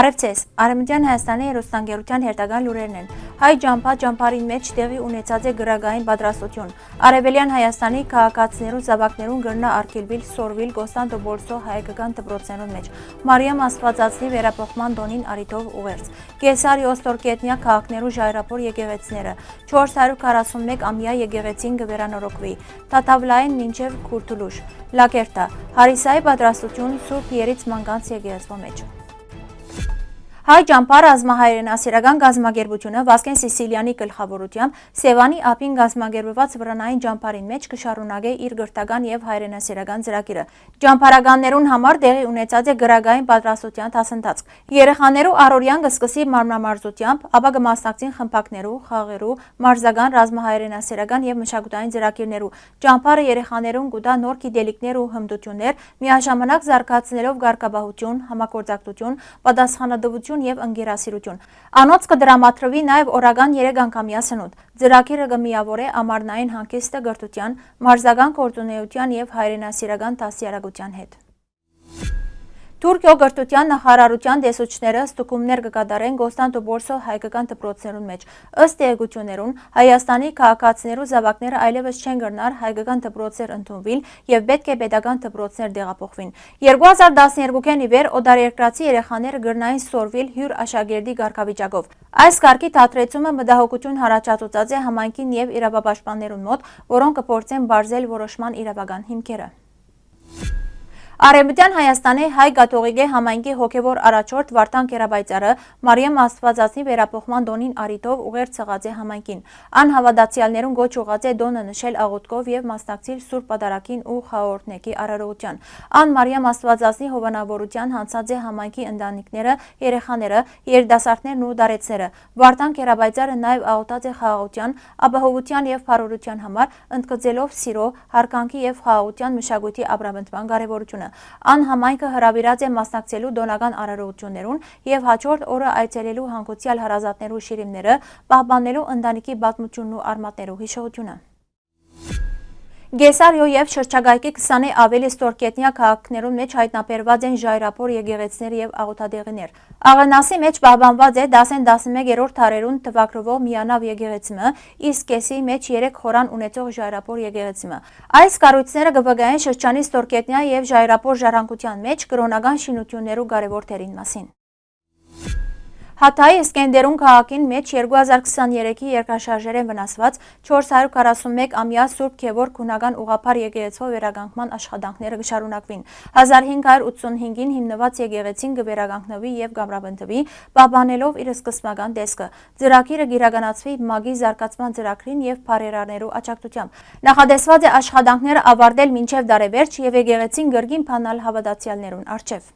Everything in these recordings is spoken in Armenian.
Բարև ձեզ, Արևմտյան Հայաստանի հեռուստաընկերության հերթական լուրերն են։ Հայ ճամփարին մեջ տեղի ունեցած է գրագային պատրաստություն։ Արևելյան Հայաստանի քաղաքացիներուն զավակներուն գրնա արգելվել, սորվել Կոստանդնուպոլսո հայկական դպրոցներուն մեջ։ Մարիամ Աստվածածնի վերապոխման տոնին առիթով ուղերձ։ Կեսարի Օստորկետնյա քաղաքներու ժայռապոր եկեղեցիները 441 ամյա եկեղեցին կվերանորոգվի։ Թաթավլային մինչև Քուրթուլուշ, Լակերտա, Հարիսայի պատրաստություն Սուրբ Երից Մանգանց եկեղեցվո մեջ։ Հայ ճամփար ռազմահայրենասիրական գազམ་ագերբությունը Վասկեն Սիսիլյանի գլխավորությամբ Սևանի ափին գազམ་ագերբված վրանային ճամփարին մեջ կշարունակե իր գրթական եւ հայրենասիրական ծրագիրը։ Ճամփարականներուն համար տեղի ունեցած է գրագային պատրաստության դասընթաց։ Երեխաներու առօրյան կսկսի մարմնամարզությամբ, ապա կմասնակցին խմբակներու, խաղերու, մարզական, ռազմահայրենասիրական եւ մշակութային ծրագիրներու։ Ճամփարը երեխաներուն կուտա նոր գիտելիքներ ու հմտություններ, միաժամանակ զարգացնելով ղարկաբահություն, համագործակցություն, պատասխանատվություն եւ ընկերասիրություն։ Անոնց կդրամատրվի նաեւ օրական 3 անգամյա սնունդ։ Ծրագիրը կմիավորե ամառնային հանգիստը գրթության, մարզական գործունեության եւ հայրենասիրական դասյարակության հետ։ Թուրքիո գրթության նախարարության տեսուչները ստուգումներ կկատարեն Կոստանդնուպոլսո հայկական դպրոցներուն մեջ։ Ըստ էգություններուն Հայաստանի քաղաքացիներու զավակները այլևս չեն գրնար հայկական դպրոցներ ընդունվել եւ պետք է պետական դպրոցներ տեղափոխվին։ 2012-ին ի վեր օտարերկրացի երեխաները գրնային սորվել հյուր աշակերտի կարգավիճակով։ Այս կարգի թատրեցումը մտահոգություն առաջացուցած է համայնքին եւ իրավապաշտպաններուն մոտ, որոնք կփորձեն բարձել որոշման իրավական հիմքերը։ Արևմտյան Հայաստանի հայ կաթողիկե համայնքի հոգևոր առաջորդ Վարդան Կերաբայծյանը Մարիամ Աստվածածնի վերապոխման տոնին առիթով ուղերձ եղած է համայնքին։ Ան հավատացյալներուն գոչ ուղղած է տոնը նշել աղոթքով եւ մասնակցել Սուրբ Պատարագին ու խաղաղորդնեկի արարողության։ Ան Մարիամ Աստվածածնի հովանավորության հանցած է համայնքի ընտանիքները, երեխաները, երիտասարդներն ու դարեցները։ Վարդան Կերաբայծյանը նաեւ աղոթած է խաղաղության, ապահովության եւ փառորության համար, ընդգծելով սիրո, հարգանքի եւ խաղաղության մշակույթի ապրապնդման կարեւորությունը։ Ան համայնքը հրավիրած է մասնակցելու դոնական արարողություններուն եւ հաջորդ օրը այցելելու հանգուցյալ հարազատներու շիրիմները, պահպանելու ընտանիքի պատմությունն ու արմատներու հիշողությունը։ Գեսարիո եւ շրջագայքի 20-ի ավելի ստորկետնյա քաղաքներուն մեջ հայտնաբերված են ժայռապոր եկեղեցիներ եւ աղոթատեղիներ։ Աղենասի մեջ պահպանված է 10-11-րդ դարերուն թվակրվող միանավ եկեղեցիմը, իսկ կեսի մեջ 3 խորան ունեցող ժայռապոր եկեղեցիմը։ Այս կառույցները կվկայեն շրջանի ստորկետնյա եւ ժայռապոր ժառանգության մեջ կրոնական շինություններու կարեւոր դերին մասին։ Հաթայի Սկենդերուն քաղաքին մեջ 2023-ի երկրաշարժեր են վնասված 441 ամյա Սուրբ Գևորգ քունական ուղղափառ եկեղեցու վերականգնման աշխատանքները կշարունակվին։ 1585-ին հիմնված եկեղեցին կվերականգնվի եւ կամրապնդվի, պահպանելով իր սկզբնական տեսքը։ Ծրագիրը կիրականացվի ՄԱԳ-ի զարգացման ծրագրին եւ բարերարներու աջակցությամբ։ Նախադեсված է աշխատանքները ավարտել մինչեւ դարեվերջ եւ եկեղեցին գրգին փանալ հավատացյալներուն առջեւ։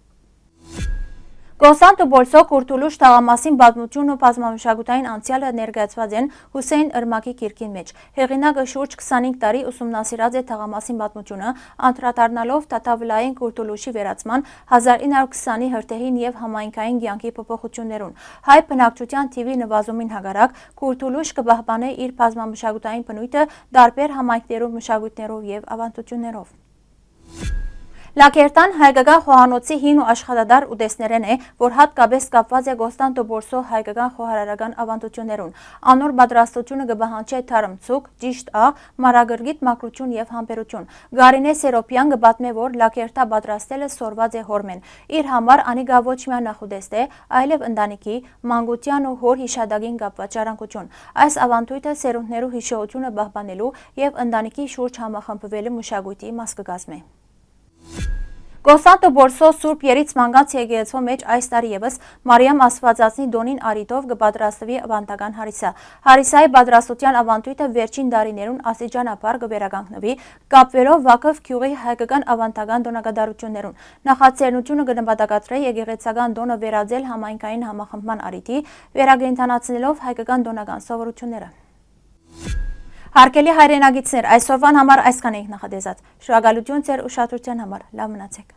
Կոստանդնուպոլսո Քուրթուլուշ թաղամասին պատմությունն ու բազմամշակութային անցյալը ներկայացված են Հուսեյն Ըրմակի գիրքին մեջ։ Հեղինակը շուրջ 25 տարի ուսումնասիրած է թաղամասին պատմությունը, անդրադառնալով Թաթավլային Քուրթուլուշի վերացման 1920-ի հրթեհին եւ համայնքային կյանքի փոփոխություններուն։ Հայ բնակչության թիվի նվազումին հակառակ Քուրթուլուշ կպահպանե իր բազմամշակութային բնույթը տարբեր համայնքներու մշակույթներով եւ ավանդություններով։ Լակերտան հայկական խոհանոցի հին ու աշխատադար ուտեստներն է, որ հատկապես կապված է Կոստանդնուպոլսո հայկական խոհարարական ավանդություններուն։ Անոր պատրաստությունը կպահանջի թարմցուկ, ճիշտ աղ, մանրագրգիռ մաքրություն եւ համբերություն։ Գարինե Սերոպյան կպատմե, որ լակերտա պատրաստելը սորված է հորմեն։ Իր համար անիկա ոչ միայն նախուտեստ է, այլև ընտանիքի, մանկության ու հոր հիշադակին կապված ժառանգություն։ Այս ավանդույթը սերունդներու հիշողությունը պահպանելու եւ ընտանիքի շուրջ համախմբվելու մշակույթի մաս կկազմի։ Կոստանդնուպոլսո Սուրբ Երից Մանգանց եկեղեցու մեջ այս տարի եւս Մարիամ Աստվածածնի տոնին առիթով կպատրաստվի ավանդական հարիսա։ Հարիսայի պատրաստության ավանդույթը վերջին տարիներուն աստիճանաբար կվերականգնվի, կապվելով Վաքով գյուղի հայկական ավանդական տոնակատարություններուն։ Նախաձեռնությունը կնպատակադրի եկեղեցական տոնը վերածել համայնքային համախմբման առիթի, վերակենդանացնելով հայկական տոնական սովորությունները։ Հարգելի հայրենագիտներ, այսօրվան համար այսքան ենք նախադեсած։ Շնորհակալություն ձեր ուշադրության համար։ Լավ մնացեք։